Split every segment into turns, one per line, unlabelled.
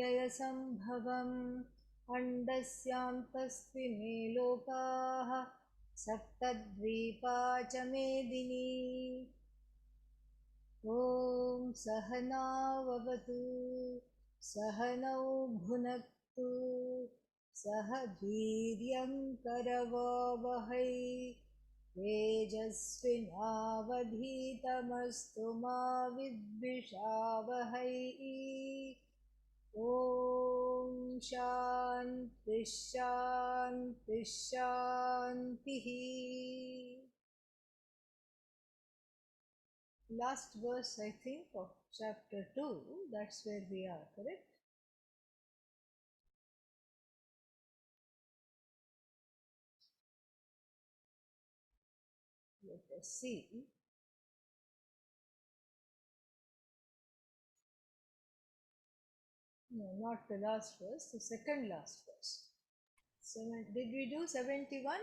व्ययसम्भवम् अण्डस्यान्तस्त्विमे लोकाः सप्तद्वीपा च मेदिनी ॐ सहनाववतु सहनौ भुनक्तु सह वीर्यङ्करवावहै तेजस्विनावधीतमस्तु मा विद्विषावहै ॐ शान्ति शान्ति शान्तिः. Last verse, I think, of chapter 2, that's where we are, correct? Let us see. No, not the last verse, the second last verse. Did we do 71?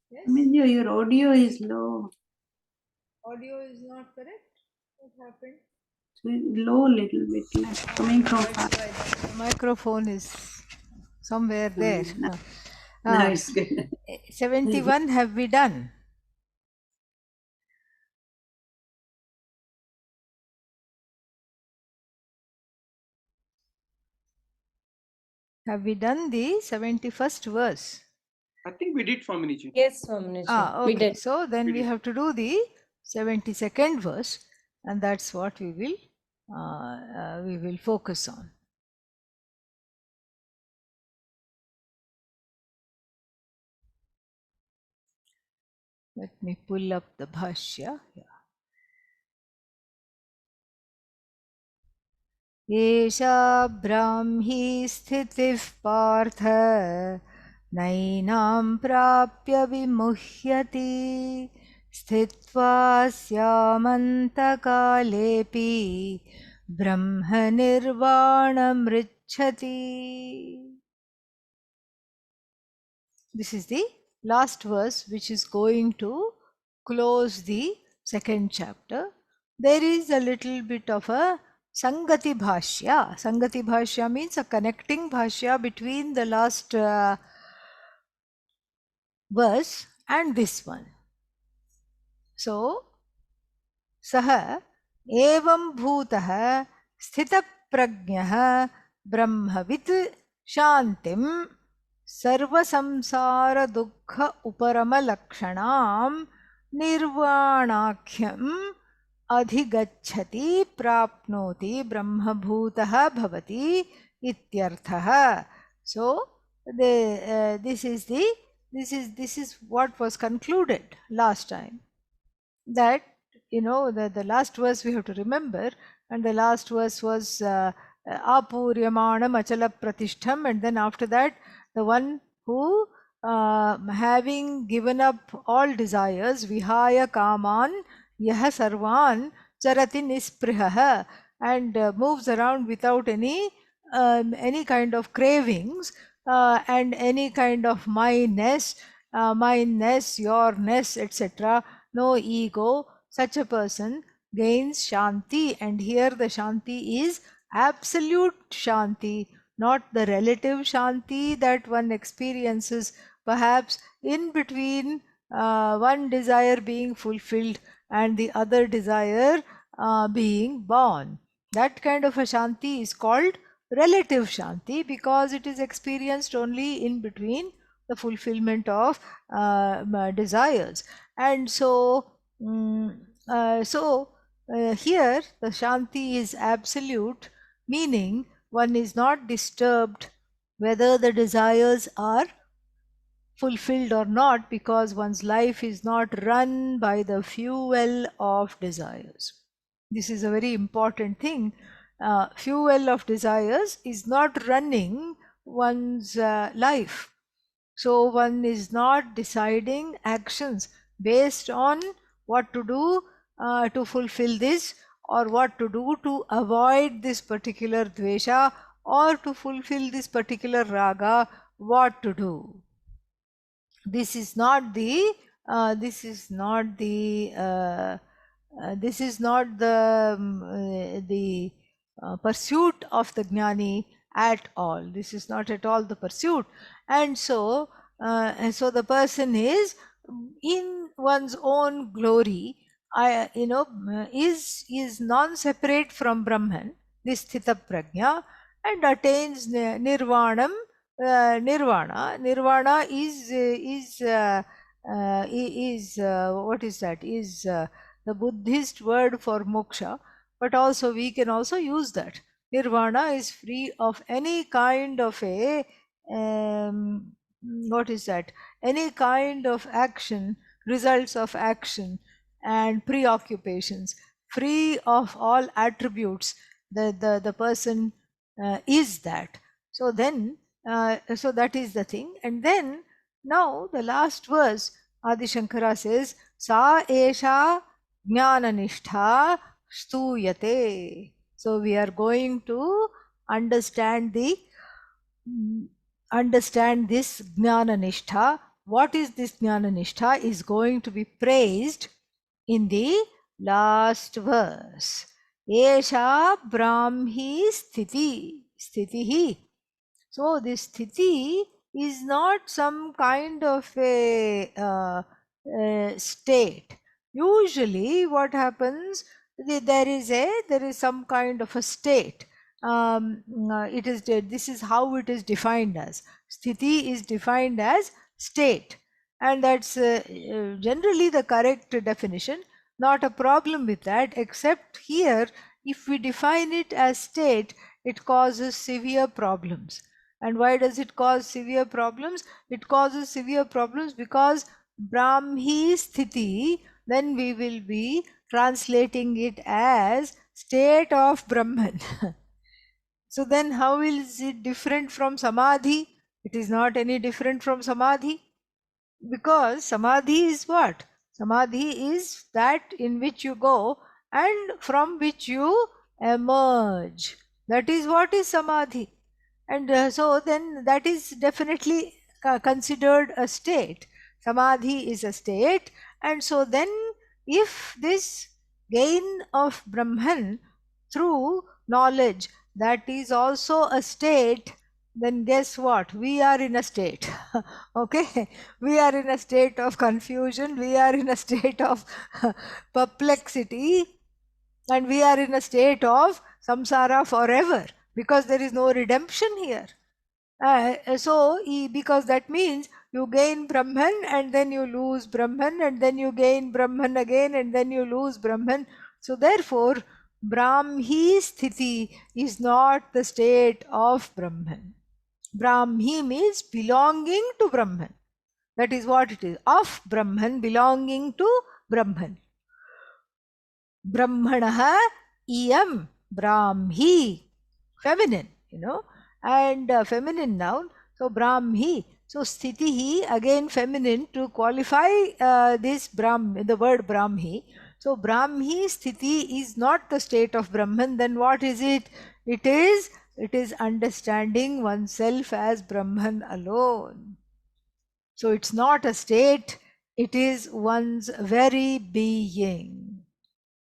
Yes?
Your audio is low.
Audio is not correct? What happened?
Low little bit, like coming from far.
The microphone is somewhere there.
No, it's good.
71 have we done? Have we done the 71st verse?
I think we did, Swaminiji.
Yes, Swaminiji.
Okay.
We did.
So then we
did.
have to do the 72nd verse, and that's what we will focus on. Let me pull up the Bhashya. एषा ब्राह्मी स्थितिः पार्थ नैनां प्राप्य विमुह्यति स्थित्वा स्यामन्तकालेऽपि ब्रह्मनिर्वाणमृच्छति. This is the last verse which is going to close the second chapter. There is a little bit of a Sangati Bhashya. Sangati Bhashya means a connecting Bhashya between the last verse and this one. So, Saha evam bhutah sthitaprajnah brahmavit shantim sarvasamsara dukkha uparamalakshanaam nirvanakhyam अधिगच्छति प्राप्नोति ब्रह्मभूतः भवति इत्यर्थः. So this is what was concluded last time, that the last verse we have to remember, and the last verse was apuryamanam achala pratishtham, and then after that the one who having given up all desires, vihaya kaman Yaha sarvan charati nispriha, and moves around without any kind of cravings and any kind of myness, yourness, etc. No ego. Such a person gains shanti, and here the shanti is absolute shanti, not the relative shanti that one experiences perhaps in between one desire being fulfilled and the other desire being born. That kind of a shanti is called relative shanti, because it is experienced only in between the fulfillment of desires. And so here the shanti is absolute, meaning one is not disturbed whether the desires are fulfilled or not, because one's life is not run by the fuel of desires. This is a very important thing. Fuel of desires is not running one's life. So one is not deciding actions based on what to do to fulfill this, or what to do to avoid this particular dvesha, or to fulfill this particular raga, what to do. This is not the pursuit of the jnani at all. This is not at all the pursuit. And so the person is in one's own glory, is non-separate from Brahman, this sthita prajna, and attains nirvanam. Nirvana is what is that? Is the Buddhist word for moksha, but also we can also use that. Nirvana is free of any kind of a what is that? Any kind of action, results of action, and preoccupations, free of all attributes. The person is that. So then, so that is the thing. And then now the last verse, Adi Shankara says, Sa esha jnana stuyate. So we are going to understand this jnana nishtha. What is this jnana nishtha is going to be praised in the last verse. Esha brahmi sthitihi. So this sthiti is not some kind of a state. Usually what happens, there is some kind of a state. This is how it is defined as. Sthiti is defined as state, and that's generally the correct definition. Not a problem with that, except here if we define it as state, it causes severe problems. And why does it cause severe problems? It causes severe problems because Brahmi Sthiti, then we will be translating it as state of Brahman. So then how is it different from Samadhi? It is not any different from Samadhi, because Samadhi is what? Samadhi is that in which you go and from which you emerge. That is what is Samadhi. And so then that is definitely considered a state. Samadhi is a state. And so then if this gain of Brahman through knowledge, that is also a state, then guess what? We are in a state. Okay? We are in a state of confusion. We are in a state of perplexity. And we are in a state of samsara forever, because there is no redemption here. Because that means you gain Brahman and then you lose Brahman, and then you gain Brahman again and then you lose Brahman. So therefore, Brahmi Sthiti is not the state of Brahman. Brahmi means belonging to Brahman. That is what it is. Of Brahman, belonging to Brahman. Brahmanaha iyam, Brahmi, feminine, and feminine noun. So Brahmi. So sthitihi, again feminine to qualify this the word Brahmi. So Brahmi sthiti is not the state of Brahman. Then what is it? It is understanding oneself as Brahman alone. So it's not a state, it is one's very being.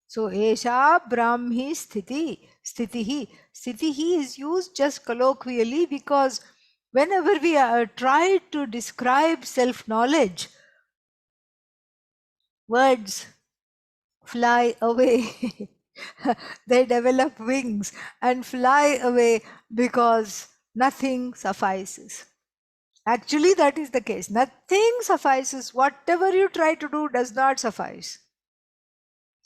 So esha brahmi sthitihi. Sthitihi is used just colloquially because whenever we try to describe self-knowledge, words fly away. They develop wings and fly away because nothing suffices. Actually, that is the case. Nothing suffices. Whatever you try to do does not suffice.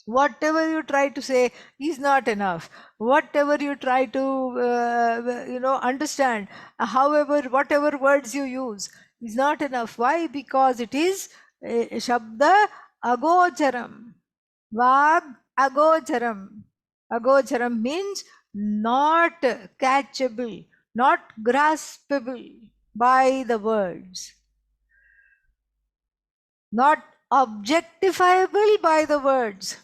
Whatever you try to say is not enough. Whatever you try to understand, however, whatever words you use is not enough. Why? Because it is shabda agocharam. Vag agocharam. Agocharam means not catchable, not graspable by the words, not objectifiable by the words,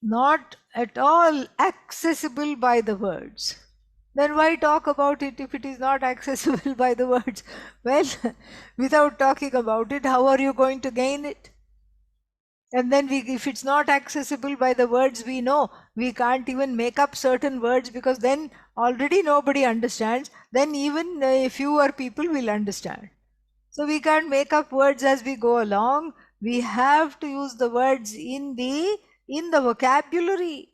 not at all accessible by the words. Then why talk about it if it is not accessible by the words? Well, without talking about it, how are you going to gain it? And then if it's not accessible by the words we know, we can't even make up certain words, because then already nobody understands. Then even fewer people will understand. So we can't make up words as we go along. We have to use the words in the vocabulary.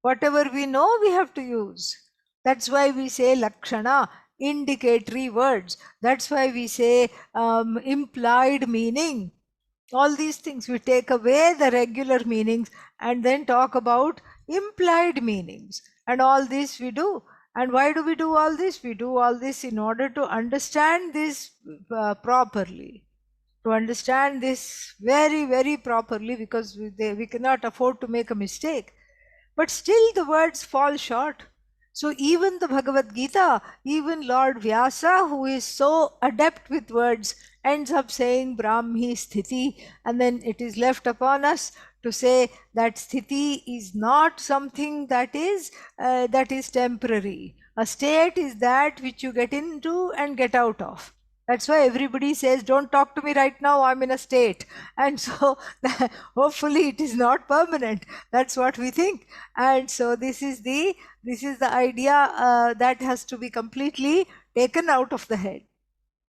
Whatever we know, we have to use. That's why we say lakshana, indicatory words. That's why we say implied meaning. All these things, we take away the regular meanings and then talk about implied meanings. And all this we do. And why do we do all this? We do all this in order to understand this properly. To understand this very, very properly, because we cannot afford to make a mistake. But still the words fall short. So even the Bhagavad Gita, even Lord Vyasa, who is so adept with words, ends up saying Brahmi Sthiti, and then it is left upon us to say that Sthiti is not something that is temporary. A state is that which you get into and get out of. That's why everybody says, don't talk to me right now, I'm in a state. And so hopefully it is not permanent. That's what we think. And so this is the idea that has to be completely taken out of the head.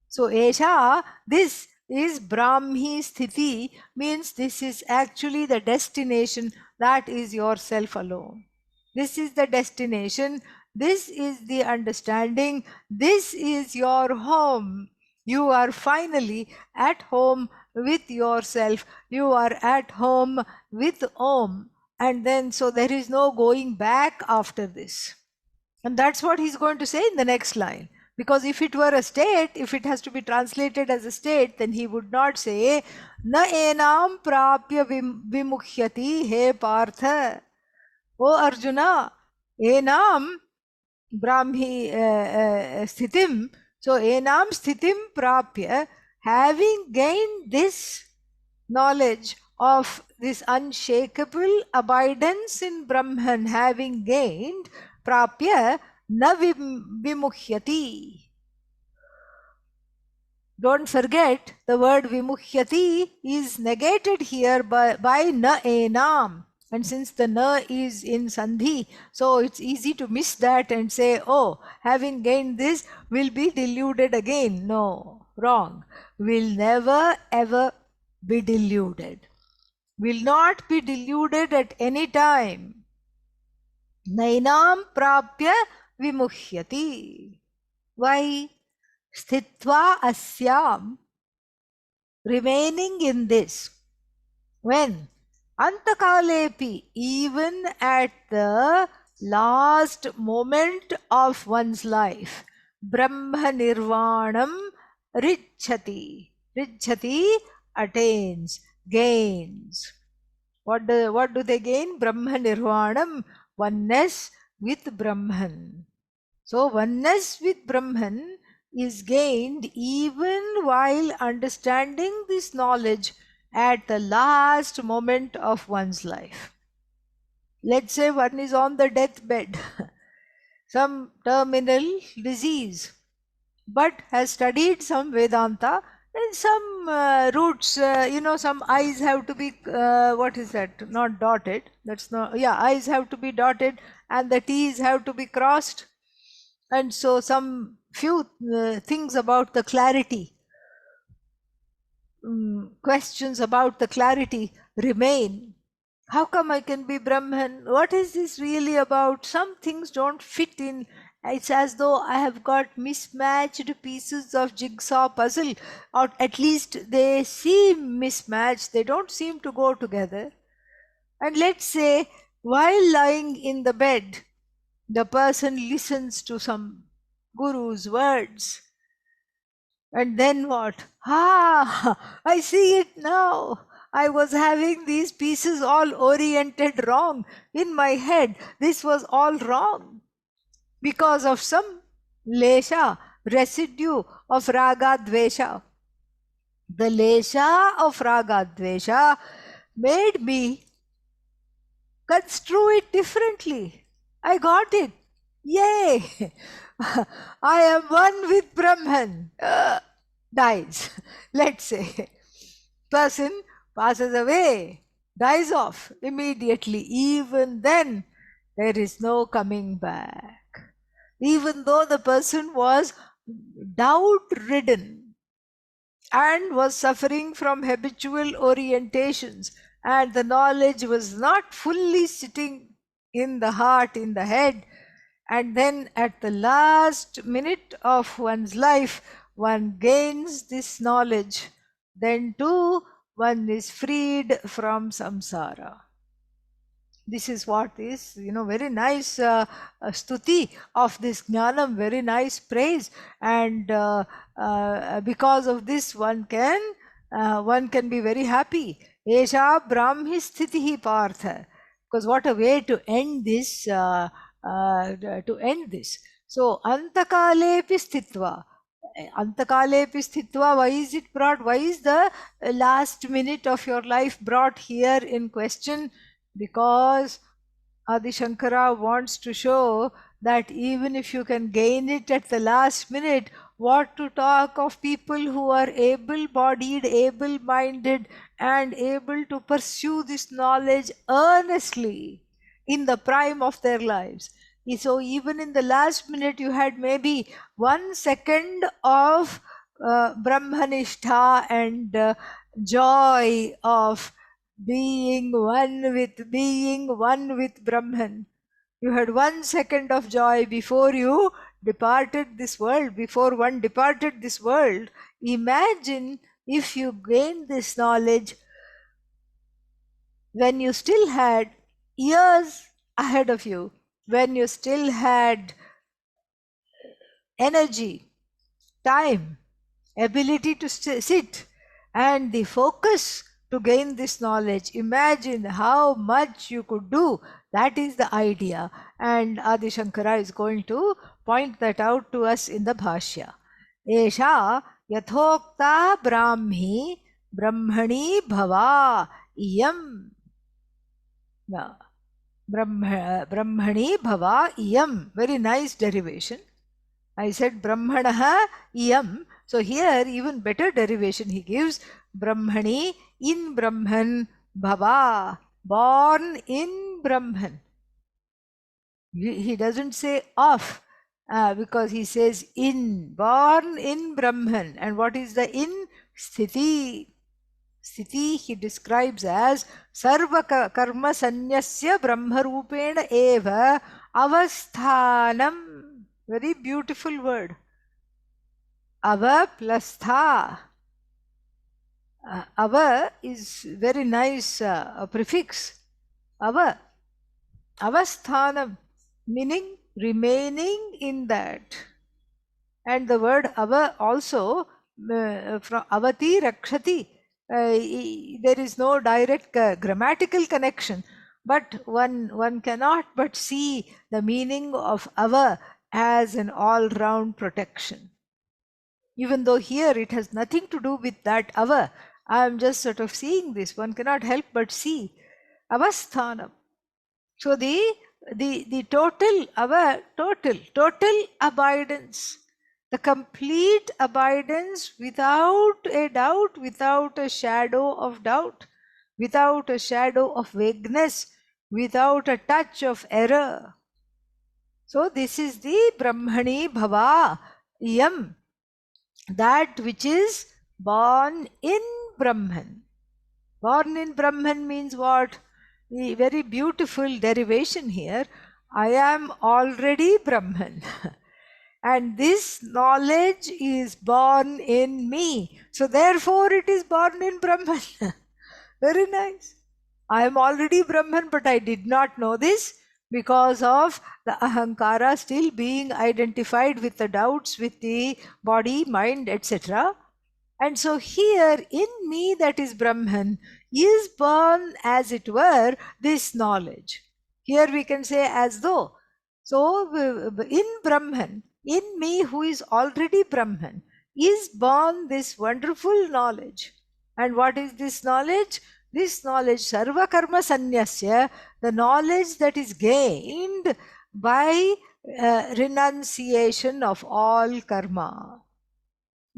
So Esha, this is Brahmi Sthiti, means this is actually the destination, that is yourself alone. This is the destination, this is the understanding, this is your home. You are finally at home with yourself, you are at home with Om. And then, so there is no going back after this. And that's what he's going to say in the next line. Because if it were a state, if it has to be translated as a state, then he would not say, Na enam prapya vimukhyati he partha. O Arjuna, enam brahmi sthitim. So enam sthitim prapya, having gained this knowledge of this unshakable abidance in Brahman, having gained, prapya na vimukhyati. Don't forget, the word vimukhyati is negated here by na enam. And since the na is in sandhi, so it's easy to miss that and say, oh, having gained this, will be deluded again. No, wrong. Will never ever be deluded. Will not be deluded at any time. Nainam prapya vimukhyati. Why? Sthitva asyam, remaining in this. When? Antakalepi, even at the last moment of one's life. Brahma nirvanam richati. Richati attains, gains. What do they gain? Brahma nirvanam, oneness with Brahman. So oneness with Brahman is gained even while understanding this knowledge at the last moment of one's life. Let's say one is on the deathbed, some terminal disease, but has studied some Vedanta and some roots, some I's have to be, what is that? Not dotted. That's not, yeah, I's have to be dotted and the T's have to be crossed. And so some few things about the clarity, questions about the clarity remain. How come I can be Brahman? What is this really about? Some things don't fit in. It's as though I have got mismatched pieces of jigsaw puzzle, or at least they seem mismatched. They don't seem to go together. And let's say while lying in the bed, the person listens to some guru's words. And then what? I see it now. I was having these pieces all oriented wrong in my head. This was all wrong because of some lesha, residue of raga dvesha. The lesha of raga dvesha made me construe it differently. I got it. Yay! I am one with Brahman. Dies. Let's say. Person passes away. dies off immediately. Even then, there is no coming back. Even though the person was doubt ridden and was suffering from habitual orientations, and the knowledge was not fully sitting in the heart, in the head, and then at the last minute of one's life, one gains this knowledge, then too one is freed from samsara. This is what is, very nice stuti of this jnanam, very nice praise. And because of this, one can be very happy. Esha brahmi sthitihi partha. Because what a way to end this, So, antakalepi sthitva. Antakalepi sthitva, why is it brought? Why is the last minute of your life brought here in question? Because Adi Shankara wants to show that even if you can gain it at the last minute, what to talk of people who are able bodied, able minded, and able to pursue this knowledge earnestly in the prime of their lives. So, even in the last minute, you had maybe 1 second of Brahmanishtha and joy of being one with Brahman. You had 1 second of joy before you departed this world, before one departed this world. Imagine if you gained this knowledge when you still had years ahead of you, when you still had energy, time, ability to sit, and the focus to gain this knowledge. Imagine how much you could do. That is the idea. And Adi Shankara is going to point that out to us in the Bhashya. Esha yathokta brahmi brahmani bhava iyam. Brahmani bhava iyam. Very nice derivation. I said Brahmanaha iyam. So here even better derivation he gives. Brahmani, in Brahman, bhava, born in Brahman. He doesn't say of, because he says in, born in Brahman. And what is the in? Sthiti. Sthiti he describes as sarva karma sanyasya brahma rupena eva avasthanam. Very beautiful word. Ava plus tha. Ava is very nice prefix. Ava. Avasthanam, meaning remaining in that. And the word ava also, from avati rakshati, there is no direct grammatical connection, but one cannot but see the meaning of ava as an all-round protection. Even though here it has nothing to do with that ava, I am just sort of seeing this. One cannot help but see avasthanam. So the total abidance, the complete abidance without a doubt, without a shadow of doubt, without a shadow of vagueness, without a touch of error. So this is the Brahmani Bhava Yam, that which is born in Brahman. Born in Brahman means what? The very beautiful derivation here. I am already Brahman. And this knowledge is born in me. So therefore it is born in Brahman. Very nice. I am already Brahman, but I did not know this because of the ahankara still being identified with the doubts, with the body, mind, etc. And so here in me, that is Brahman, is born, as it were, this knowledge. Here we can say as though. So in Brahman, in me who is already Brahman, is born this wonderful knowledge. And what is this knowledge? This knowledge, sarva karma sanyasya, the knowledge that is gained by renunciation of all karma.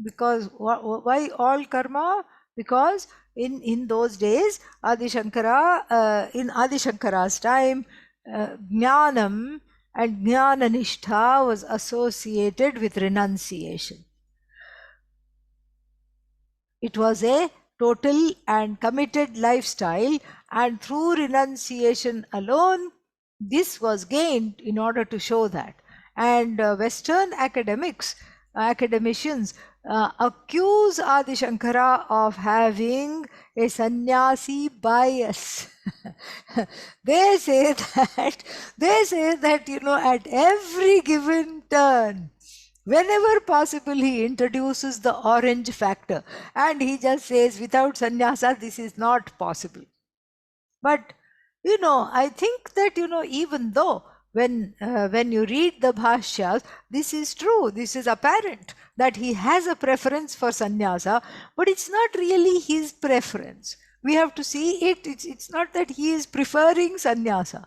Because why all karma? because in those days, Adi Shankara, in Adi Shankara's time, Jnanam and Jnana was associated with renunciation. It was a total and committed lifestyle, and through renunciation alone, this was gained in order to show that. And Western academicians accuse Adi Shankara of having a sannyasi bias. they say that at every given turn, whenever possible, he introduces the orange factor, and he just says, without sannyasa, this is not possible. But I think that even though when you read the bhashyas, this is true, this is apparent that he has a preference for sannyasa, but it's not really his preference. We have to see it. It's not that he is preferring sannyasa.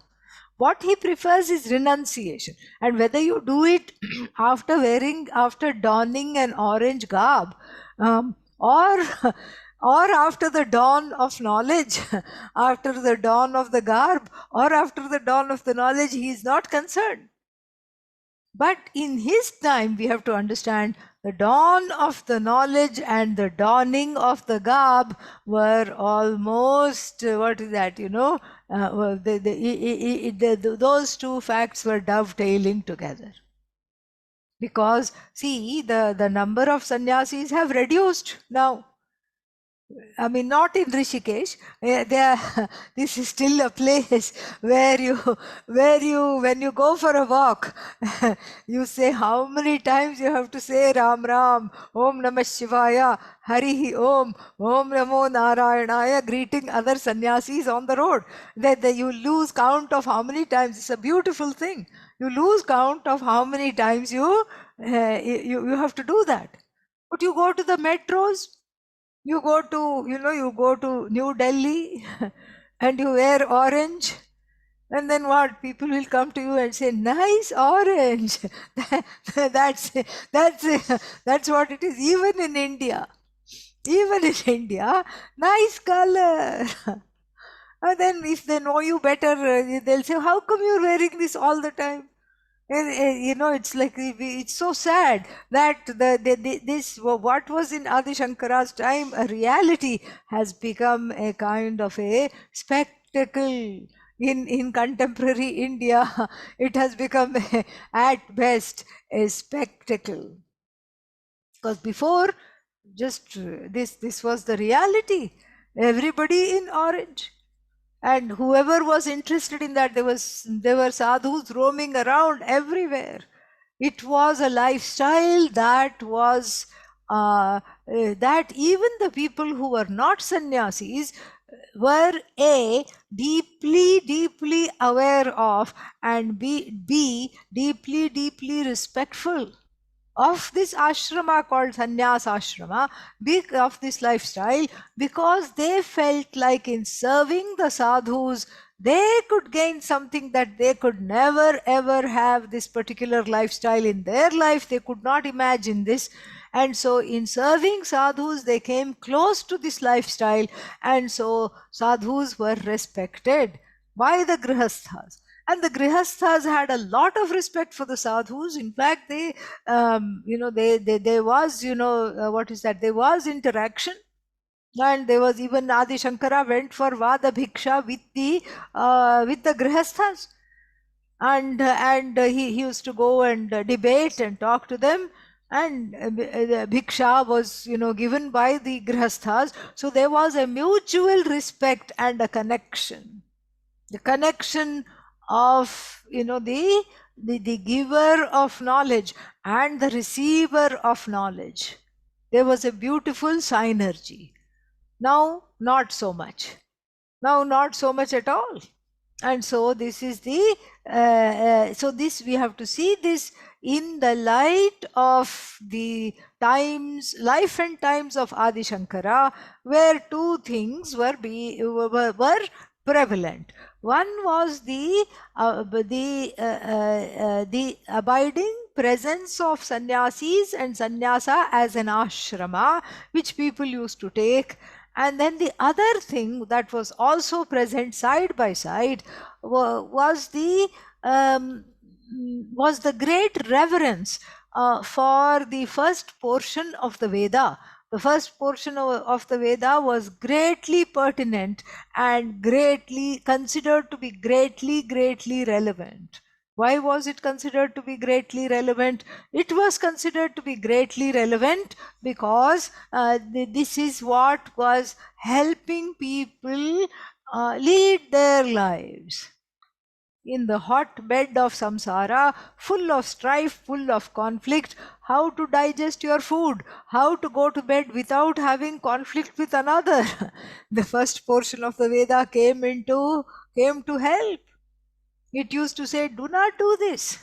What he prefers is renunciation, and whether you do it after donning an orange garb, or or after the dawn of knowledge, after the dawn of the garb, or after the dawn of the knowledge, he is not concerned. But in his time, we have to understand the dawn of the knowledge and the dawning of the garb were almost, what is that, those two facts were dovetailing together. Because, see, the number of sannyasis have reduced now. I mean, not in Rishikesh. This is still a place where when you go for a walk, you say how many times you have to say Ram Ram, Om Namah Shivaya, Hari Om, Om Namo Narayanaya, greeting other sannyasis on the road. That you lose count of how many times. It's a beautiful thing. You lose count of how many times you have to do that. But you go to the metros. You go to New Delhi and you wear orange, and then what? People will come to you and say, "Nice orange." that's what it is. Even in India, nice color. And then if they know you better, they'll say, "How come you're wearing this all the time?" It's like it's so sad that this what was in Adi Shankara's time a reality has become a kind of a spectacle in contemporary India. It has become at best a spectacle, because before, just this was the reality. Everybody in orange. And whoever was interested in that, there were sadhus roaming around everywhere. It was a lifestyle that was that even the people who were not sannyasis were deeply aware of, and b deeply respectful of this ashrama called sannyas ashrama, of this lifestyle, because they felt like in serving the sadhus, they could gain something that they could never ever have this particular lifestyle in their life. They could not imagine this. And so in serving sadhus, they came close to this lifestyle, and so sadhus were respected by the grihasthas. And the grihasthas had a lot of respect for the sadhus. In fact, there was, what is that? There was interaction. And there was even Adi Shankara went for Vada Bhiksha with the grihasthas. And he used to go and debate and talk to them. And Bhiksha was, given by the grihasthas. So there was a mutual respect and a connection. The connection of the giver of knowledge and the receiver of knowledge. There was a beautiful synergy. Now not so much. Now not so much at all. And so this is this we have to see this in the light of the life and times of Adi Shankara, where two things were prevalent. One was the abiding presence of sannyasis and sannyasa as an ashrama, which people used to take. And then the other thing that was also present side by side was um, the great reverence for the first portion of the Veda. The first portion of the Veda was greatly pertinent and greatly considered to be greatly relevant. Why was it considered to be greatly relevant? It was considered to be greatly relevant because this is what was helping people lead their lives in the hotbed of samsara, full of strife, full of conflict. How to digest your food, how to go to bed without having conflict with another. The first portion of the Veda came to help. It used to say, do not do this.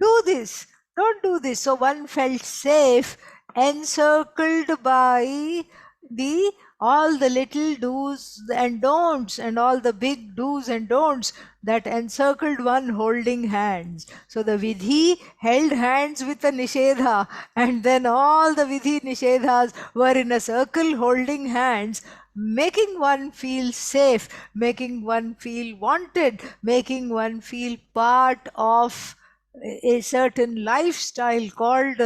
Do this. Don't do this. So one felt safe, encircled by the all the little do's and don'ts and all the big do's and don'ts that encircled one holding hands. So the vidhi held hands with the nishedha, and then all the vidhi nishedhas were in a circle holding hands, making one feel safe, making one feel wanted, making one feel part of a certain lifestyle called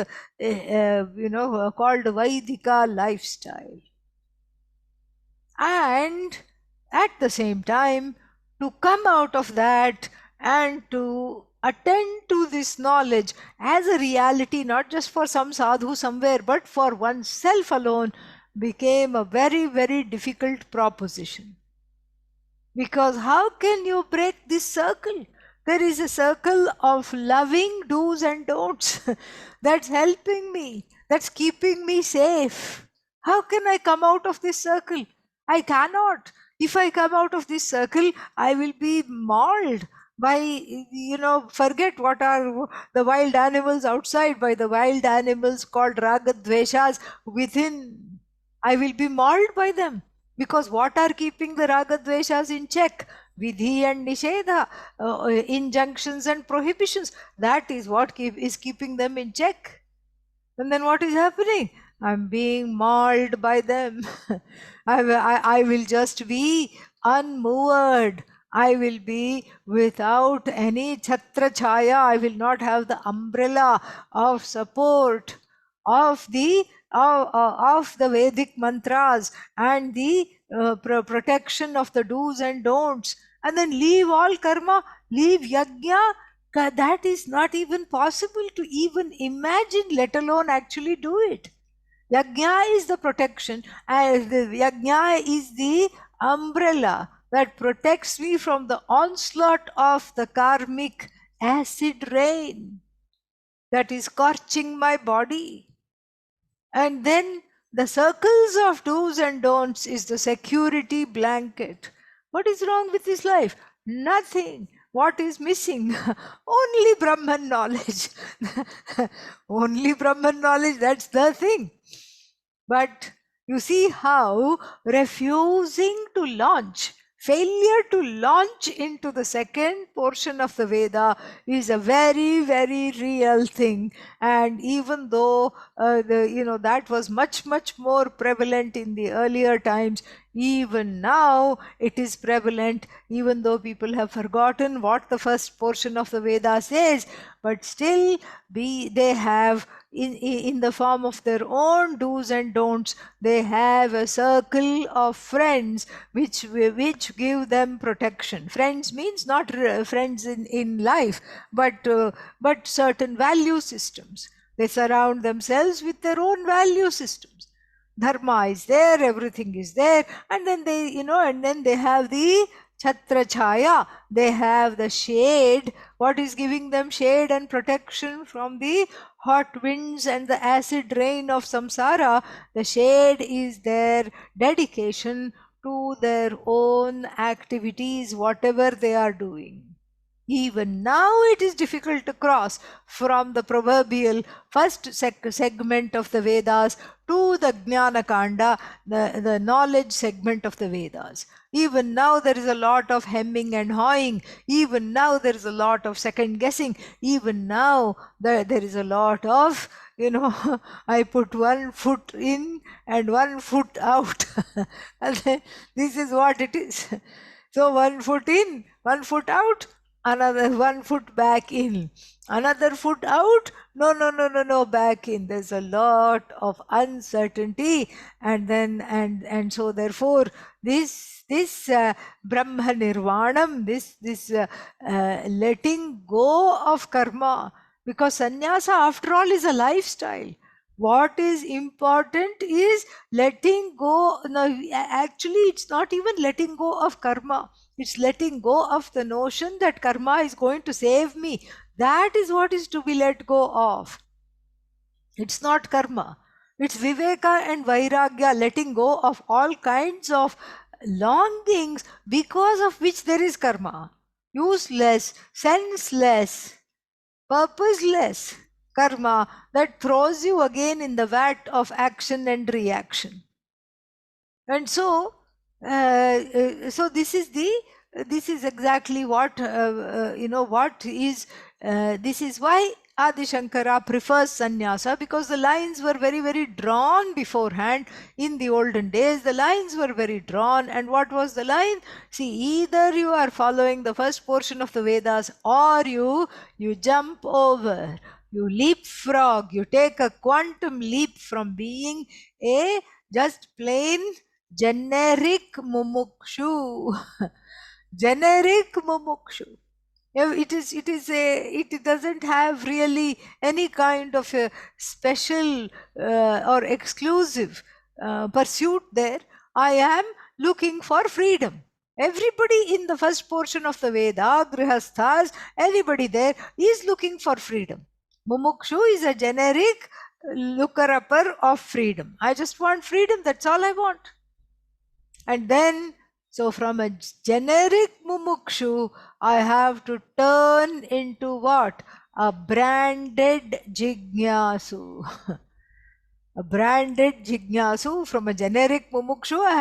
called Vaidika lifestyle. And at the same time, to come out of that and to attend to this knowledge as a reality, not just for some sadhu somewhere, but for oneself alone, became a very difficult proposition. Because how can you break this circle? There is a circle of loving do's and don'ts that's helping me, that's keeping me safe. How can I come out of this circle? I cannot. If I come out of this circle, I will be mauled by, forget what are the wild animals outside, by the wild animals called ragadveshas within. I will be mauled by them. Because what are keeping the ragadveshas in check? Vidhi and nishedha, injunctions and prohibitions. That is what is keeping them in check. And then what is happening? I'm being mauled by them. I will just be unmoored. I will be without any chhatra chaya. I will not have the umbrella of support of the Vedic mantras and the protection of the do's and don'ts. And then leave all karma, leave yajna. That is not even possible to even imagine, let alone actually do it. Yajna is the protection, and the yajna is the umbrella that protects me from the onslaught of the karmic acid rain that is scorching my body. And then the circles of do's and don'ts is the security blanket. What is wrong with this life? Nothing. What is missing? Only Brahman knowledge. Only Brahman knowledge, that's the thing. But you see how refusing to launch, failure to launch into the second portion of the Veda is a very real thing. And even though that was much more prevalent in the earlier times, even now it is prevalent, even though people have forgotten what the first portion of the Veda says, but still they have in the form of their own do's and don'ts, they have a circle of friends which give them protection. Friends means not friends in life, but certain value systems. They surround themselves with their own value systems. Dharma is there, everything is there, and then they have the chhatra chaya, they have the shade. What is giving them shade and protection from the hot winds and the acid rain of samsara? The shade is their dedication to their own activities, whatever they are doing. Even now it is difficult to cross from the proverbial first segment of the Vedas to the Jnana Kanda, the knowledge segment of the Vedas. Even now there is a lot of hemming and hawing. Even now there is a lot of second guessing. Even now there is a lot of I put one foot in and one foot out. And then this is what it is. So one foot in, one foot out, another one foot back in, another foot out, no, back in. There's a lot of uncertainty, and then and so therefore this Brahma Nirvanam, this letting go of karma, because sannyasa after all is a lifestyle. What is important is letting go. No, actually it's not even letting go of karma, it's letting go of the notion that karma is going to save me. That is what is to be let go of. It's not karma, it's viveka and vairagya, letting go of all kinds of longings because of which there is karma. Useless, senseless, purposeless karma that throws you again in the vat of action and reaction. And so this is exactly what what is this is why Adi Shankara prefers sannyasa, because the lines were very, very drawn beforehand. In the olden days, the lines were very drawn. And what was the line? See, either you are following the first portion of the Vedas, or you jump over, you leapfrog, you take a quantum leap from being a just plain generic mumukshu. Generic mumukshu. It doesn't have really any kind of a special or exclusive pursuit there. I am looking for freedom. Everybody in the first portion of the Veda, Grihasthas, anybody there is looking for freedom. Mumukshu is a generic looker-upper of freedom. I just want freedom, that's all I want. And then, so from a generic mumukshu, I have to turn into what? A branded jignasu. A branded jignasu. From a generic mumukshu, I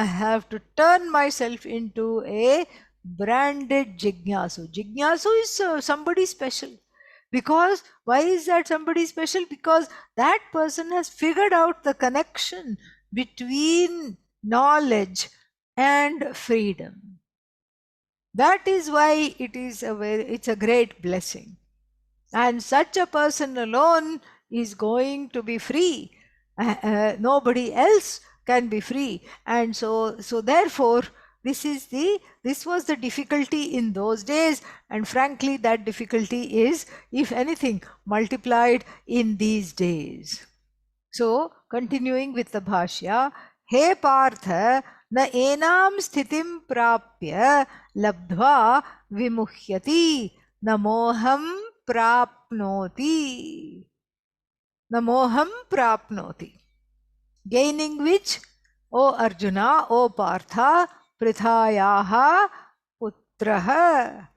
have to turn myself into a branded jignasu. Jignasu is somebody special. Because why is that somebody special? Because that person has figured out the connection between knowledge and freedom. That is why it's a great blessing. And such a person alone is going to be free. Nobody else can be free. And so therefore, this was the difficulty in those days, and frankly that difficulty is, if anything, multiplied in these days. So, continuing with the Bhashya, He Partha, na enam sthitim prapya labdhva vimuhyati, na moham prapnoti. Na moham prapnoti. Gaining which, O Arjuna, O Partha, Prithayaha putraha,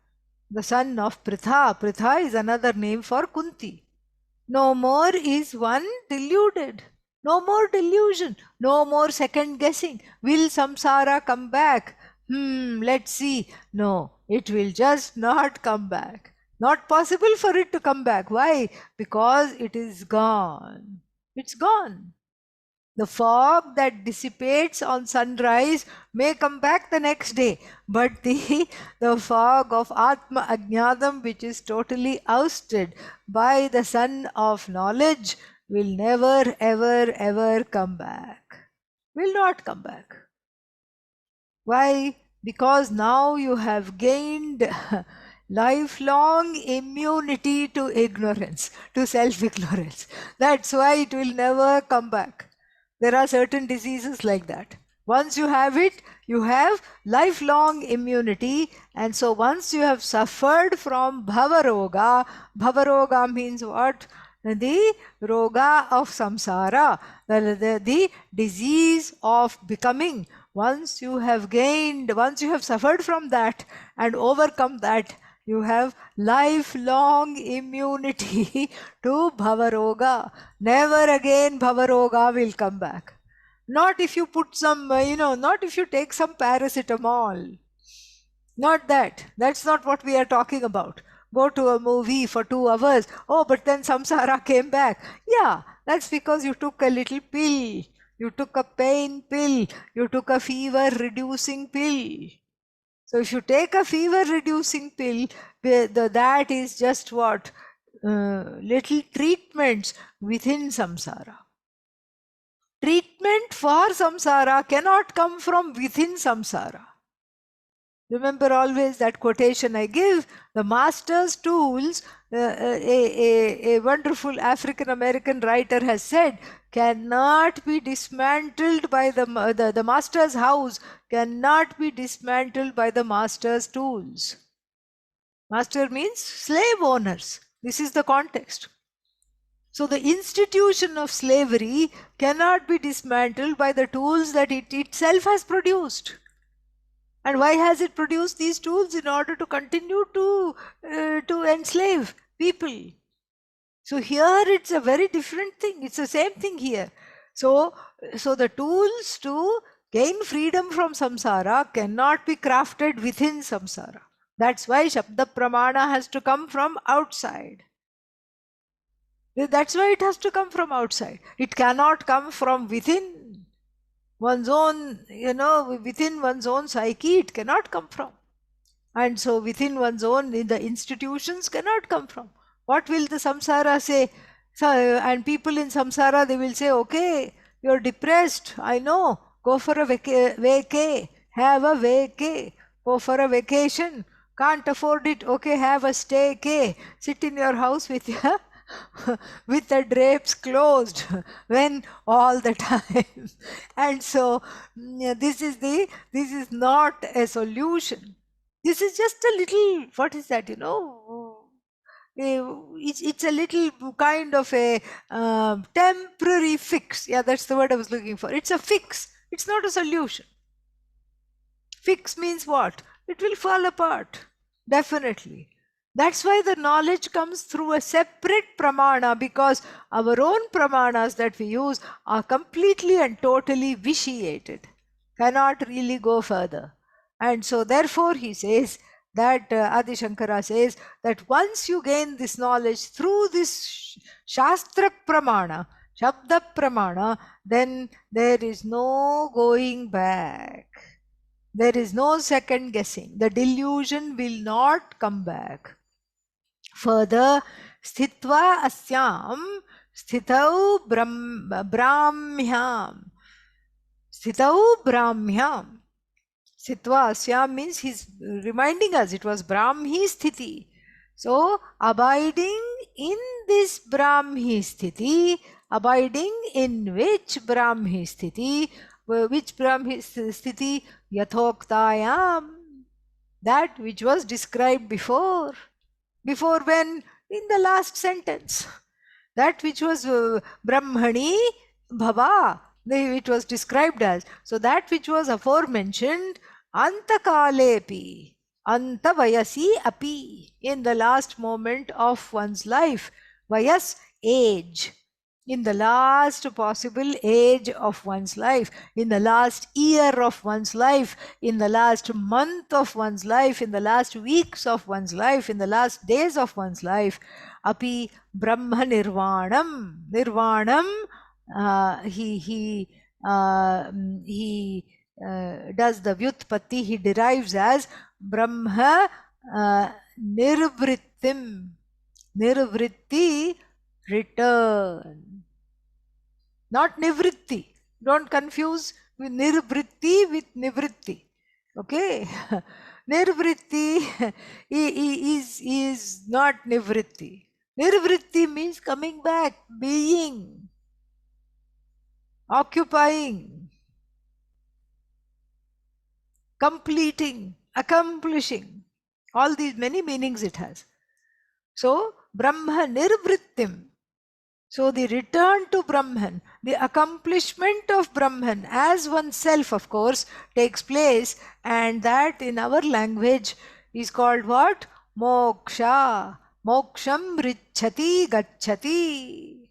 the son of Pritha. Pritha is another name for Kunti. No more is one deluded. No more delusion. No more second guessing. Will samsara come back? Let's see. No, it will just not come back. Not possible for it to come back. Why? Because it is gone. It's gone. The fog that dissipates on sunrise may come back the next day, but the fog of Atma Ajnadam, which is totally ousted by the sun of knowledge, will never, ever, ever come back. Will not come back. Why? Because now you have gained lifelong immunity to ignorance, to self-ignorance. That's why it will never come back. There are certain diseases like that. Once you have it, you have lifelong immunity. And so once you have suffered from bhavaroga, bhavaroga means what? The roga of samsara, the disease of becoming. Once you have suffered from that and overcome that, you have lifelong immunity to bhavaroga. Never again bhavaroga will come back. Not if you put some, not if you take some paracetamol. Not that. That's not what we are talking about. go to a movie for 2 hours. Oh, but then samsara came back. Yeah, that's because you took a little pill. You took a pain pill. You took a fever reducing pill. So if you take a fever reducing pill, that is just what? Little treatments within samsara. Treatment for samsara cannot come from within samsara. Remember always that quotation I give, the master's tools, a wonderful African American writer has said, cannot be dismantled by the master's house, cannot be dismantled by the master's tools. Master means slave owners. This is the context. So the institution of slavery cannot be dismantled by the tools that it itself has produced. And why has it produced these tools? In order to continue to enslave people. So here it's a very different thing. It's the same thing here. So the tools to gain freedom from samsara cannot be crafted within samsara. That's why Shabda Pramana has to come from outside. That's why it has to come from outside. It cannot come from within one's own, within one's own psyche, it cannot come from. And so within one's own, in the institutions, cannot come from. What will the samsara say? So, and people in samsara, they will say, okay, you're depressed, I know, go for a vacay, have a vacay, go for a vacation, can't afford it, okay, have a staycay, sit in your house with your with the drapes closed when all the time. And so this is not a solution. This is just a little, what is that, it's a little kind of a temporary fix. Yeah, that's the word I was looking for. It's a fix. It's not a solution. Fix means what? It will fall apart. Definitely. That's why the knowledge comes through a separate pramana, because our own pramanas that we use are completely and totally vitiated, cannot really go further. And so therefore he says that, Adi Shankara says that once you gain this knowledge through this Shastra Pramana, Shabda Pramana, then there is no going back. There is no second guessing. The delusion will not come back. Further, sthitva asyam sthitau brahmyam. Sthitau brahmyam. Sthitva asyam means he's reminding us it was brahmi sthiti. So, abiding in this brahmi sthiti, abiding in which brahmi sthiti, which brahmi sthiti? Yathoktayam. That which was described before. Before when? In the last sentence. That which was Brahmani Bhava, it was described as. So that which was aforementioned, Antakalepi, Antavayasi api, in the last moment of one's life. Vayas, age. In the last possible age of one's life, in the last year of one's life, in the last month of one's life, in the last weeks of one's life, in the last days of one's life, api brahma nirvanam. Nirvanam, he does the vyutpatti, he derives as brahma nirvrittim. Nirvritti, return. Not nivritti. Don't confuse with nirvritti with nivritti. Okay? Nirvritti is not nivritti. Nirvritti means coming back, being, occupying, completing, accomplishing. All these many meanings it has. So, Brahma nirvrittim. So the return to Brahman, the accomplishment of Brahman as oneself, of course, takes place, and that in our language is called what? Moksha. Moksham richati gacchati.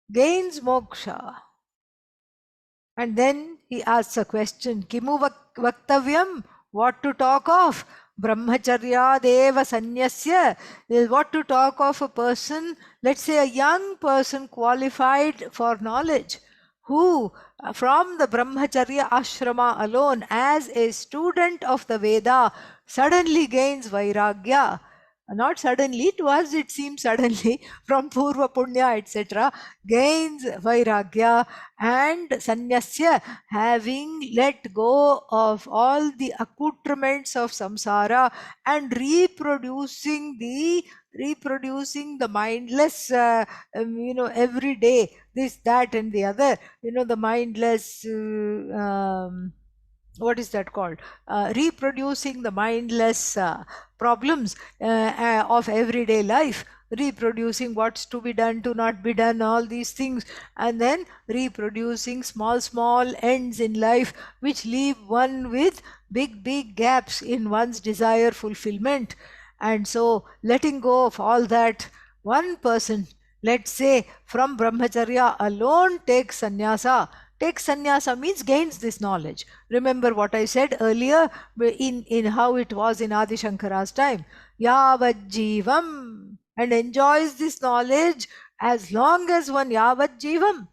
Gains moksha. And then he asks a question, Kimu vaktavyam? What to talk of? Brahmacharya deva sanyasya. What to talk of a person, let's say a young person qualified for knowledge, who from the Brahmacharya ashrama alone, as a student of the Veda, suddenly gains Vairagya. Not suddenly, to us it seems suddenly, from Purva Punya, etc., gains Vairagya and Sanyasya, having let go of all the accoutrements of samsara and reproducing the mindless, every day, this, that, and the other, the mindless. What is that called? Reproducing the mindless problems of everyday life, reproducing what's to be done, to not be done, all these things, and then reproducing small, small ends in life which leave one with big, big gaps in one's desire fulfillment. And so, letting go of all that, one person, let's say from Brahmacharya alone, takes sannyasa. Takes sannyasa means gains this knowledge. Remember what I said earlier in how it was in Adi Shankara's time. Yavad jivam, and enjoys this knowledge as long as one, yavat jivam,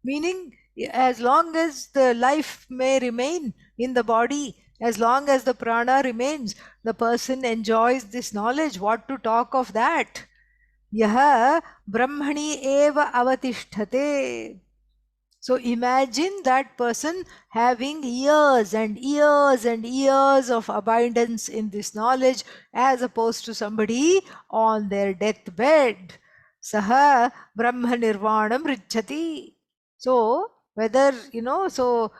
meaning as long as the life may remain in the body, as long as the prana remains, the person enjoys this knowledge. What to talk of that? Yaha brahmani eva avatisthate. So imagine that person having years and years and years of abundance in this knowledge, as opposed to somebody on their deathbed. Saha Brahma Nirvanam Richati. So whether so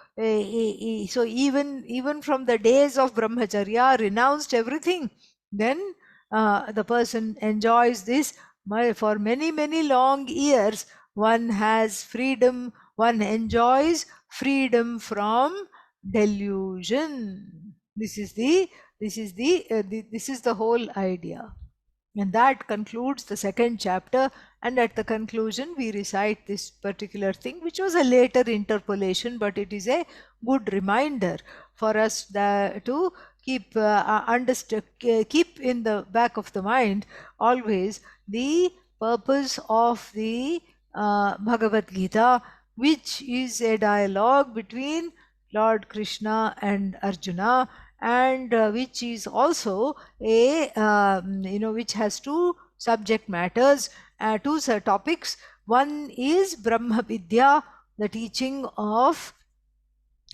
even from the days of Brahmacharya, renounced everything, then the person enjoys this for many, many long years. One has freedom, one enjoys freedom from delusion. This is the whole idea. And that concludes the second chapter. And at the conclusion, we recite this particular thing, which was a later interpolation, but it is a good reminder for us to keep keep in the back of the mind always the purpose of the Bhagavad Gita, which is a dialogue between Lord Krishna and Arjuna, and which is also a which has two subject matters, two topics. One is Brahma Vidya, the teaching of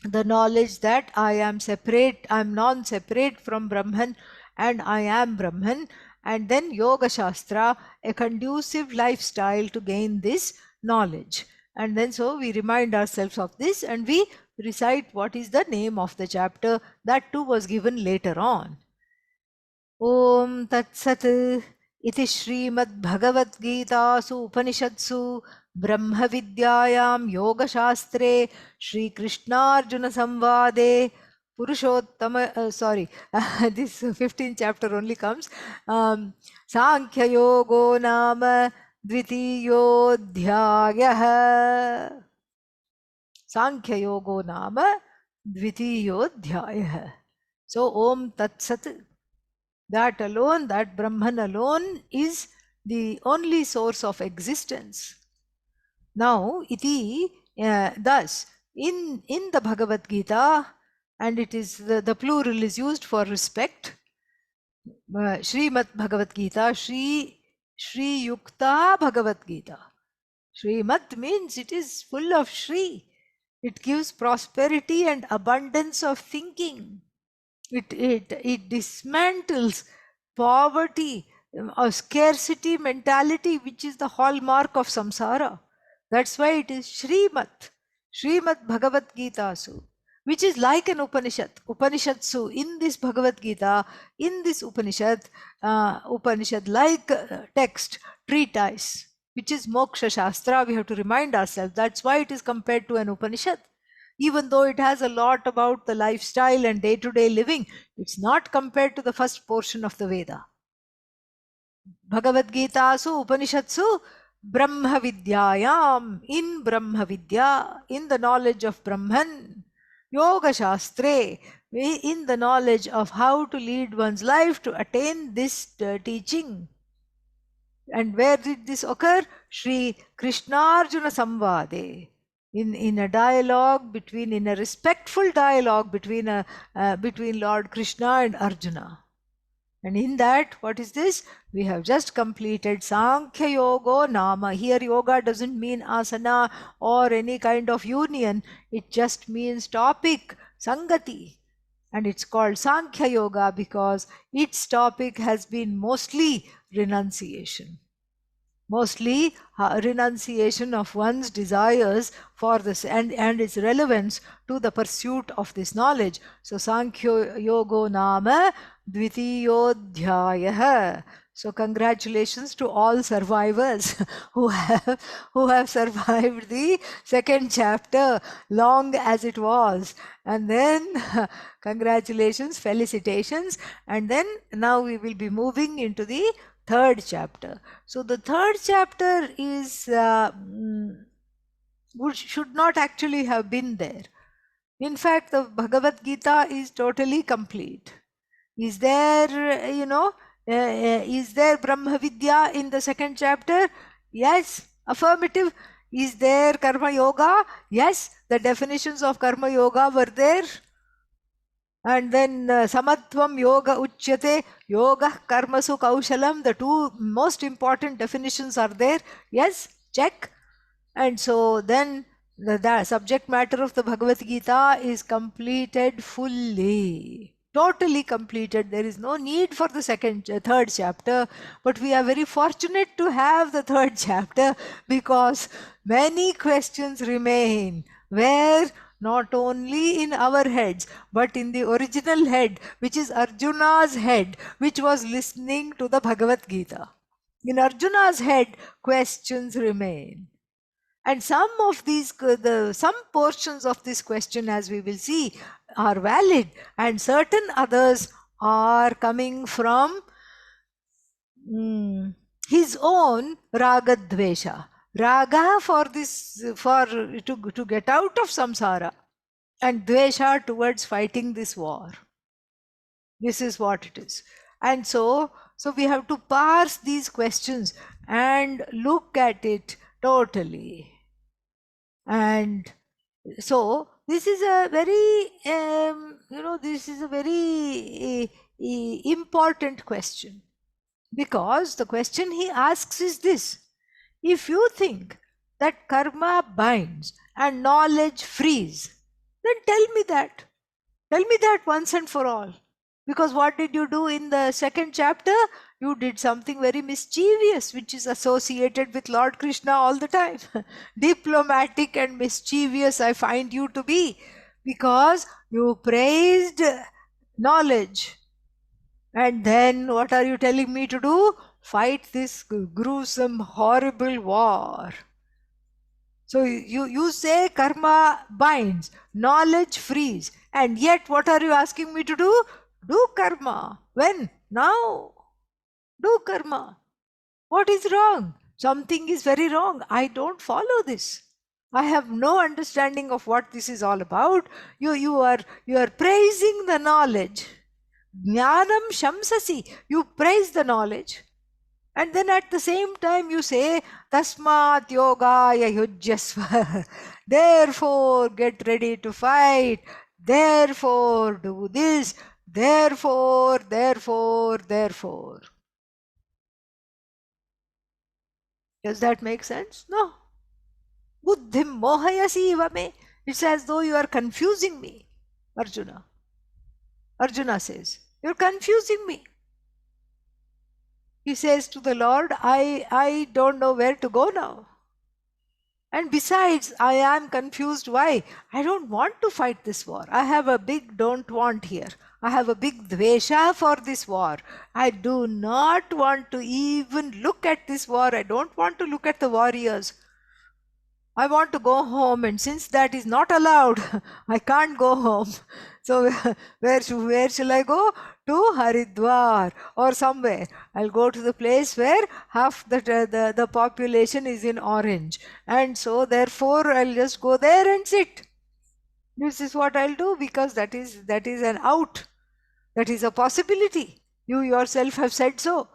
the knowledge that I am separate, I am non-separate from Brahman, and I am Brahman. And then Yoga Shastra, a conducive lifestyle to gain this knowledge. And then so we remind ourselves of this, and we recite what is the name of the chapter. That too was given later on. Om Tat Sat इति श्रीमद्भगवद्गीतासु उपनिषत्सु ब्रह्मविद्यायां योगशास्त्रे श्रीकृष्णार्जुनसंवादे पुरुषोत्तम this 15th chapter only comes. Sankhyayogo नाम द्वितीयोऽध्यायः. Sankhyayogo नाम द्वितीयोऽध्यायः. So Om Tat Sat, that alone, that Brahman alone is the only source of existence. Now, iti, thus, in the Bhagavad Gita, and it is the plural is used for respect, Srimad Bhagavad Gita, Shri Yukta Bhagavad Gita. Srimad means it is full of Shri. It gives prosperity and abundance of thinking. It dismantles poverty, a scarcity mentality, which is the hallmark of samsara. That's why it is Srimad Bhagavad Gita, which is like an Upanishad. Upanishadsu, in this Bhagavad Gita, in this Upanishad like text, treatise, which is Moksha Shastra. We have to remind ourselves. That's why it is compared to an Upanishad. Even though it has a lot about the lifestyle and day-to-day living, it's not compared to the first portion of the Veda. Bhagavad Gita su Upanishadsu Brahma Vidyayam, in Brahma Vidya, in the knowledge of Brahman, Yoga Shastre, in the knowledge of how to lead one's life to attain this teaching. And where did this occur? Sri Krishnarjuna Samvade. In a dialogue between, in a respectful dialogue between Lord Krishna and Arjuna. And in that, what is this? We have just completed Sankhya Yoga Nama. Here, yoga doesn't mean asana or any kind of union. It just means topic, Sangati. And it's called Sankhya Yoga because its topic has been mostly renunciation. Mostly renunciation of one's desires for this and its relevance to the pursuit of this knowledge. So Sankhya Yoga Nama Dvitiyodhyayah. So congratulations to all survivors who have survived the second chapter, long as it was. And then congratulations, felicitations. And then now we will be moving into the third chapter. So the third chapter is should not actually have been there. In fact, the Bhagavad Gita is totally complete. Is there, is there Brahma Vidya in the second chapter? Yes, affirmative. Is there Karma Yoga? Yes, the definitions of Karma Yoga were there. And then Samatvam Yoga Uchyate, Yoga Karmasu Kaushalam, the two most important definitions are there. Yes, check. And so then the subject matter of the Bhagavad Gita is completed fully. Totally completed. There is no need for the third chapter, but we are very fortunate to have the third chapter because many questions remain where not only in our heads but in the original head, which is Arjuna's head, which was listening to the Bhagavad Gita. In Arjuna's head, questions remain. And some of these, some portions of this question, as we will see, are valid, and certain others are coming from his own raga dvesha. Raga for this, to get out of samsara, and dvesha towards fighting this war. This is what it is. And so we have to parse these questions and look at it totally. And so this is a very, this is a very important question, because the question he asks is this: if you think that karma binds and knowledge frees, then tell me that. Tell me that once and for all. Because what did you do in the second chapter? You did something very mischievous, which is associated with Lord Krishna all the time. Diplomatic and mischievous I find you to be, because you praised knowledge. And then what are you telling me to do? Fight this gruesome, horrible war. So you say karma binds, knowledge frees, and yet what are you asking me to do? Do karma. When? Now. Do karma. What is wrong? Something is very wrong. I don't follow this. I have no understanding of what this is all about. You are praising the knowledge. Jnanam shamsasi. You praise the knowledge. And then at the same time you say, Tasmat yogaya yujyasva. Therefore get ready to fight. Therefore do this. Therefore. Does that make sense? No. Buddhim mohayasi vame. It's as though you are confusing me, Arjuna. Arjuna says, you're confusing me. He says to the Lord, I don't know where to go now. And besides, I am confused. Why? I don't want to fight this war. I have a big don't want here. I have a big dvesha for this war. I do not want to even look at this war. I don't want to look at the warriors. I want to go home, and since that is not allowed, I can't go home. So where shall I go? To Haridwar or somewhere. I'll go to the place where half the population is in orange. And so therefore I'll just go there and sit. This is what I'll do, because that is an out. That is a possibility. You yourself have said so.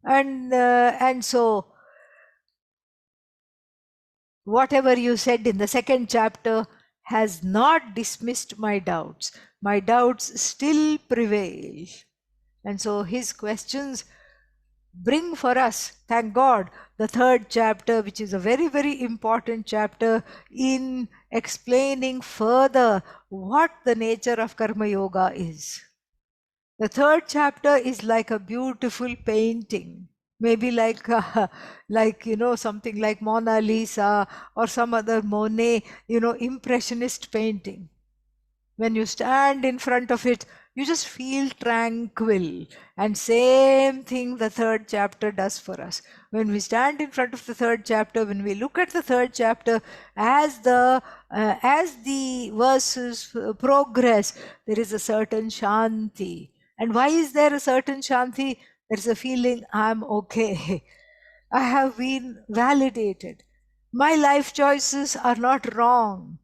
And so whatever you said in the second chapter has not dismissed my doubts. My doubts still prevail. And so his questions bring for us, thank God, the third chapter, which is a very, very important chapter in explaining further what the nature of Karma Yoga is. The third chapter is like a beautiful painting, maybe like something like Mona Lisa or some other Monet, impressionist painting. When you stand in front of it, you just feel tranquil. And same thing the third chapter does for us. When we stand in front of the third chapter, when we look at the third chapter, as the verses progress, there is a certain shanti. And why is there a certain shanti? There's a feeling, I'm okay. I have been validated. My life choices are not wrong.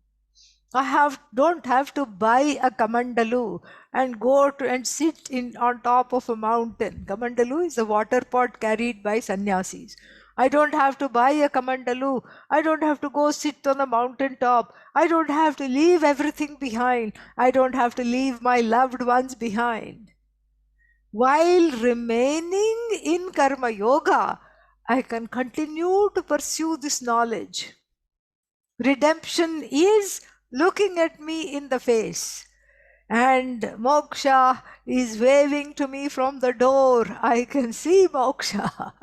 Don't have to buy a kamandalu and go to and sit on top of a mountain. Kamandalu is a water pot carried by sannyasis. I don't have to buy a kamandalu. I don't have to go sit on a mountain top. I don't have to leave everything behind. I don't have to leave my loved ones behind. While remaining in Karma Yoga, I can continue to pursue this knowledge. Redemption is looking at me in the face, and moksha is waving to me from the door. I can see moksha.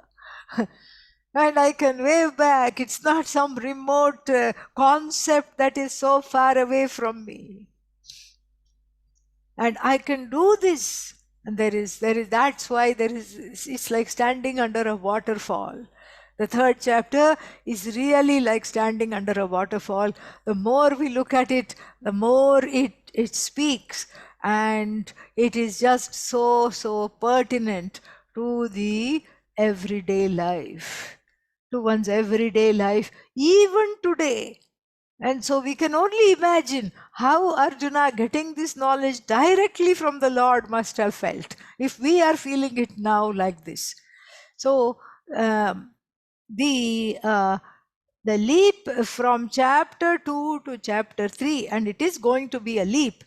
And I can wave back. It's not some remote concept that is so far away from me. And I can do this. And that's why it's like standing under a waterfall. The third chapter is really like standing under a waterfall. The more we look at it, the more it speaks. And it is just so pertinent to the everyday life, to one's everyday life, even today. And so we can only imagine how Arjuna, getting this knowledge directly from the Lord, must have felt, if we are feeling it now like this. So the leap from chapter 2 to chapter 3, and it is going to be a leap,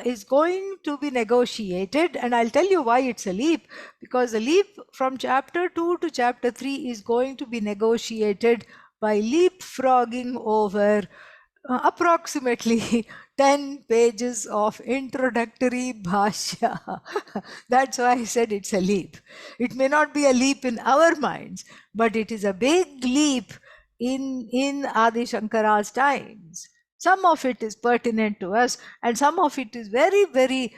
is going to be negotiated. And I'll tell you why it's a leap, because the leap from chapter 2 to chapter 3 is going to be negotiated by leapfrogging over approximately 10 pages of introductory bhashya. That's why I said it's a leap. It may not be a leap in our minds, but it is a big leap in Adi Shankara's times. Some of it is pertinent to us, and some of it is very, very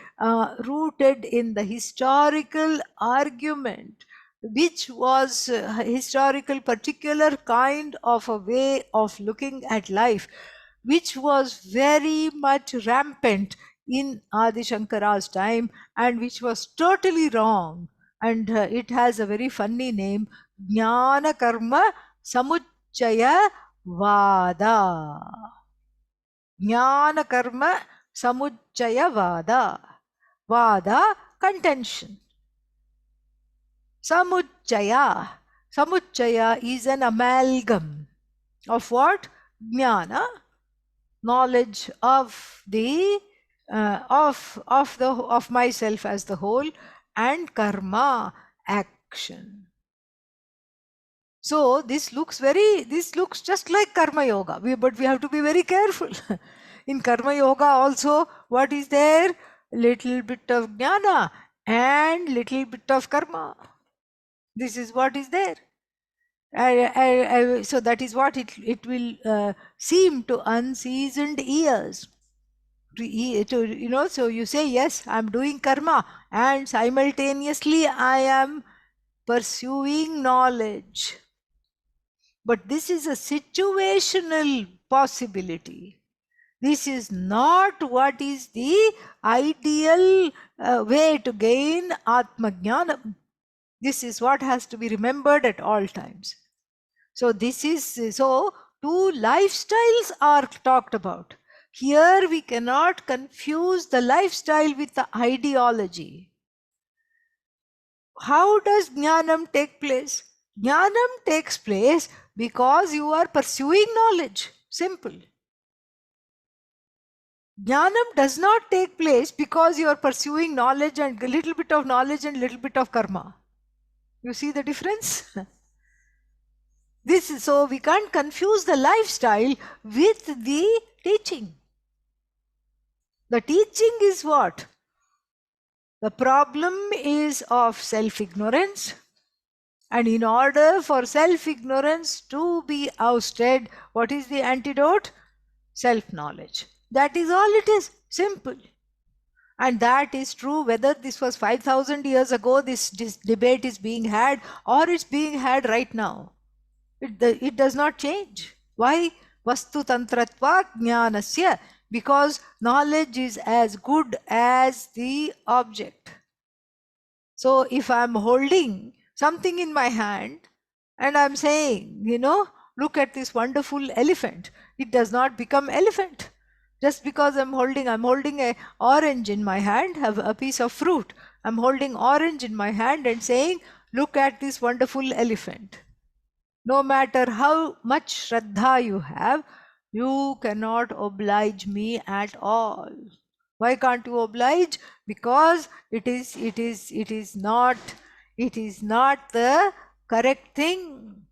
rooted in the historical argument, which was historical particular kind of a way of looking at life, which was very much rampant in Adi Shankara's time, and which was totally wrong. And it has a very funny name, Jnana Karma Samuchaya Vada. Jnana Karma Samuchaya Vada. Vada, contention. Samuchaya. Samuchaya is an amalgam of what? Jnana, knowledge of the of myself as the whole, and karma, action. So this looks just like karma yoga, but we have to be very careful. In karma yoga also, what is there? Little bit of jnana and little bit of karma. This is what is there. So that is what it will seem to unseasoned ears. So you say, yes, I'm doing karma, and simultaneously I am pursuing knowledge. But this is a situational possibility. This is not what is the ideal way to gain Atma Jnana. This is what has to be remembered at all times. So two lifestyles are talked about. Here we cannot confuse the lifestyle with the ideology. How does jnanam take place? Jnanam takes place because you are pursuing knowledge. Simple. Jnanam does not take place because you are pursuing knowledge and a little bit of knowledge and little bit of karma. You see the difference? So we can't confuse the lifestyle with the teaching. The teaching is what? The problem is of self-ignorance. And in order for self-ignorance to be ousted, what is the antidote? Self-knowledge. That is all it is. Simple. And that is true whether this was 5,000 years ago, this debate is being had, or it's being had right now. It does not change. Why? Vastu tantratva jnanasya. Because knowledge is as good as the object. So if I'm holding something in my hand and I'm saying, look at this wonderful elephant, it does not become elephant. Just because I'm holding a orange in my hand, have a piece of fruit. I'm holding orange in my hand and saying, look at this wonderful elephant. No matter how much Shraddha you have, you cannot oblige me at all. Why can't you oblige? Because it is not the correct thing.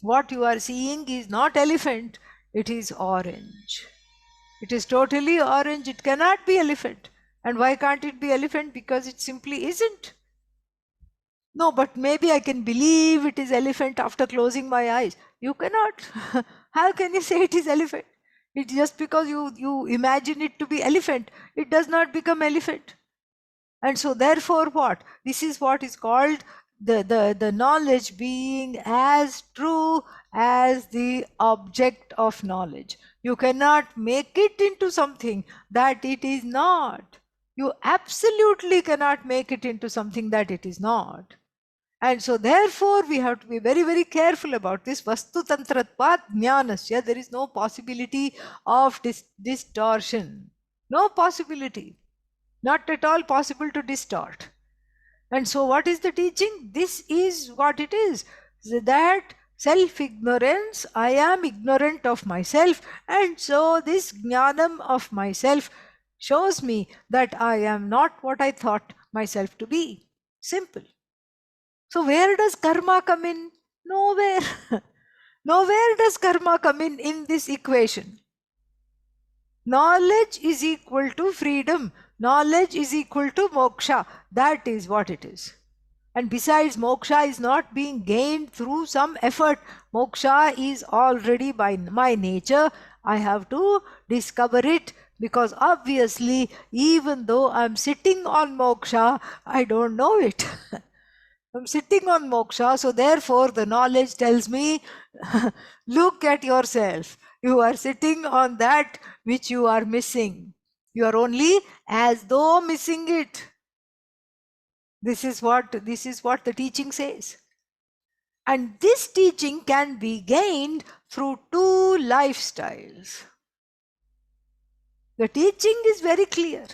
What you are seeing is not elephant, it is orange. It is totally orange, it cannot be elephant. And why can't it be elephant? Because it simply isn't. No, but maybe I can believe it is elephant after closing my eyes. You cannot. How can you say it is elephant? It's just because you imagine it to be elephant, it does not become elephant. And so therefore what? This is what is called the knowledge being as true as the object of knowledge. You cannot make it into something that it is not. You absolutely cannot make it into something that it is not. And so therefore we have to be very, very careful about this. Vastu tantratvat jnanasya. There is no possibility of distortion. No possibility. Not at all possible to distort. And so what is the teaching? This is what it is. That self-ignorance, I am ignorant of myself, and so this jnanam of myself shows me that I am not what I thought myself to be. Simple. So where does karma come in? Nowhere. Nowhere does karma come in this equation. Knowledge is equal to freedom. Knowledge is equal to moksha. That is what it is. And besides, moksha is not being gained through some effort. Moksha is already by my nature. I have to discover it, because obviously, even though I'm sitting on moksha, I don't know it. I'm sitting on moksha, so therefore the knowledge tells me, look at yourself. You are sitting on that which you are missing. You are only as though missing it. This is what the teaching says. And this teaching can be gained through two lifestyles. The teaching is very clear.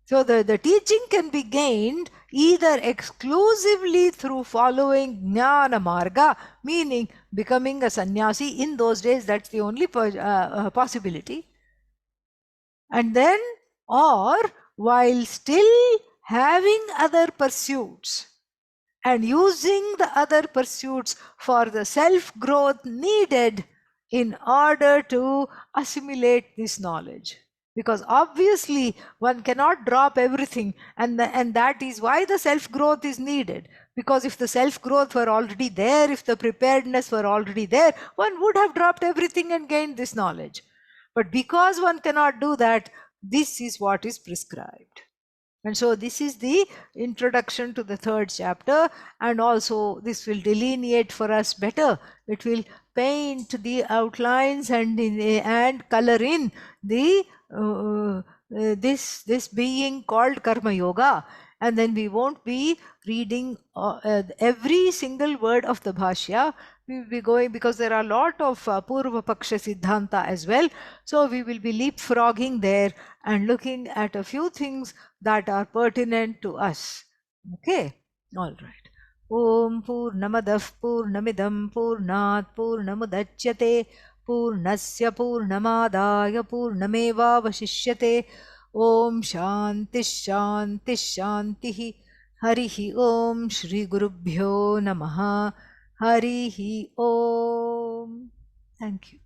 So the teaching can be gained either exclusively through following jnana marga, meaning becoming a sannyasi. In those days, that's the only possibility. And then, or while still having other pursuits and using the other pursuits for the self-growth needed in order to assimilate this knowledge. Because obviously one cannot drop everything, and that is why the self-growth is needed. Because if the self-growth were already there, if the preparedness were already there, one would have dropped everything and gained this knowledge. But because one cannot do that, this is what is prescribed. And so this is the introduction to the third chapter, and also this will delineate for us better. It will paint the outlines and color in the this being called karma yoga. and then we won't be reading every single word of the Bhashya. We will be going, because there are a lot of Purva Paksha Siddhanta as well. So we will be leapfrogging there and looking at a few things that are pertinent to us. Okay, all right. Om Purnamadah Purnamidam Purnat Purnamudachyate Purnasya Purnamadaya Purnameva Vashishyate. Om Shanti Shanti Shanti. Harihi Om Shri Gurubhyo Namaha. Harihi Om. Thank you.